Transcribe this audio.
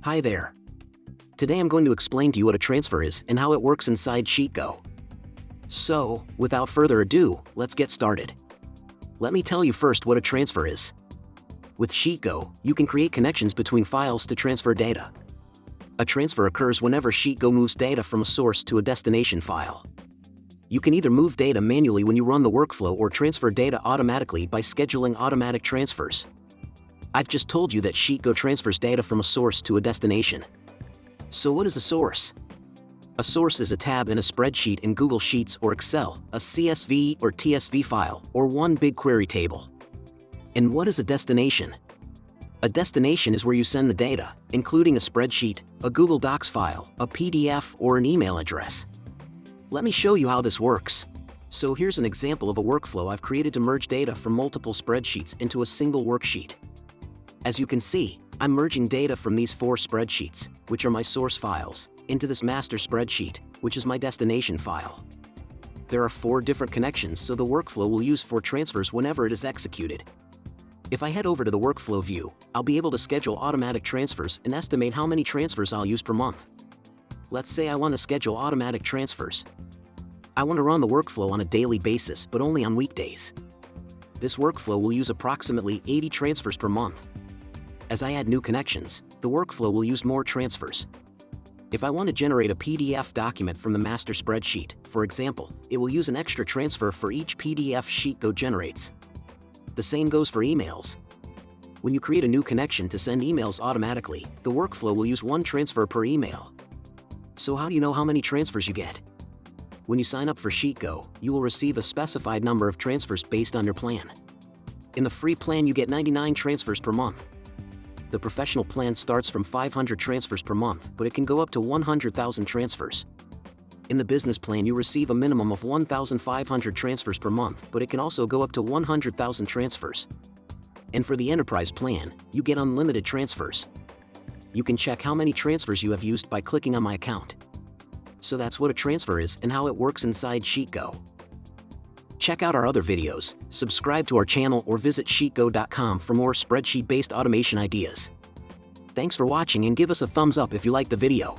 Hi there. Today I'm going to explain to you what a transfer is and how it works inside Sheetgo. So, without further ado, let's get started. Let me tell you first what a transfer is. With Sheetgo, you can create connections between files to transfer data. A transfer occurs whenever Sheetgo moves data from a source to a destination file. You can either move data manually when you run the workflow or transfer data automatically by scheduling automatic transfers. I've just told you that Sheetgo transfers data from a source to a destination. So what is a source? A source is a tab in a spreadsheet in Google Sheets or Excel, a CSV or TSV file, or one big query table. And what is a destination? A destination is where you send the data, including a spreadsheet, a Google Docs file, a PDF, or an email address. Let me show you how this works. So here's an example of a workflow I've created to merge data from multiple spreadsheets into a single worksheet. As you can see, I'm merging data from these 4 spreadsheets, which are my source files, into this master spreadsheet, which is my destination file. There are 4 different connections, so the workflow will use 4 transfers whenever it is executed. If I head over to the workflow view, I'll be able to schedule automatic transfers and estimate how many transfers I'll use per month. Let's say I want to schedule automatic transfers. I want to run the workflow on a daily basis, but only on weekdays. This workflow will use approximately 80 transfers per month. As I add new connections, the workflow will use more transfers. If I want to generate a PDF document from the master spreadsheet, for example, it will use an extra transfer for each PDF Sheetgo generates. The same goes for emails. When you create a new connection to send emails automatically, the workflow will use 1 transfer per email. So how do you know how many transfers you get? When you sign up for Sheetgo, you will receive a specified number of transfers based on your plan. In the free plan, you get 99 transfers per month. The professional plan starts from 500 transfers per month, but it can go up to 100,000 transfers. In the business plan, you receive a minimum of 1,500 transfers per month, but it can also go up to 100,000 transfers. And for the enterprise plan, you get unlimited transfers. You can check how many transfers you have used by clicking on my account. So that's what a transfer is and how it works inside Sheetgo. Check out our other videos, subscribe to our channel, or visit sheetgo.com for more spreadsheet-based automation ideas. Thanks for watching, and give us a thumbs up if you liked the video.